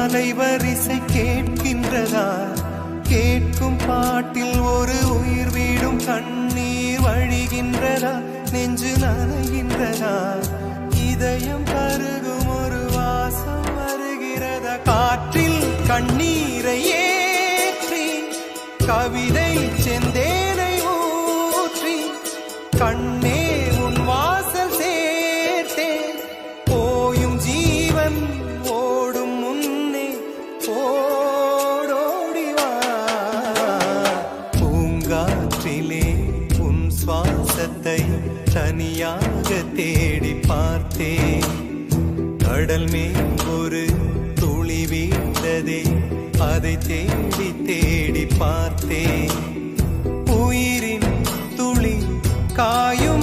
அலைவரிசை கேட்கின்றதா? கேட்கும் பாட்டில் ஒரு உயிர் வீடும் கண்ணீர் வழிகின்றதா? நெஞ்சு நனைகின்றதா? இதயம் கருகும் ஒரு வாசம் வருகிறதா? காற்றில் கண்ணீரை ஏற்றி கவிதை செந்தேனை ஊற்றி கண்ணே உன் வாசல் சேர்த்தேன். போயும் ஜீவன் ஓடும் முன்னே ஓடோடிவா. பூங்காற்றிலே உன் சுவாசத்தை தனியாக தேடி பார்த்தேன். கடல் மேல் ஒரு துளி வீழ்ந்ததே, அதை தேடி தேடி பார்த்தேன். உயிரின் துளி காயும்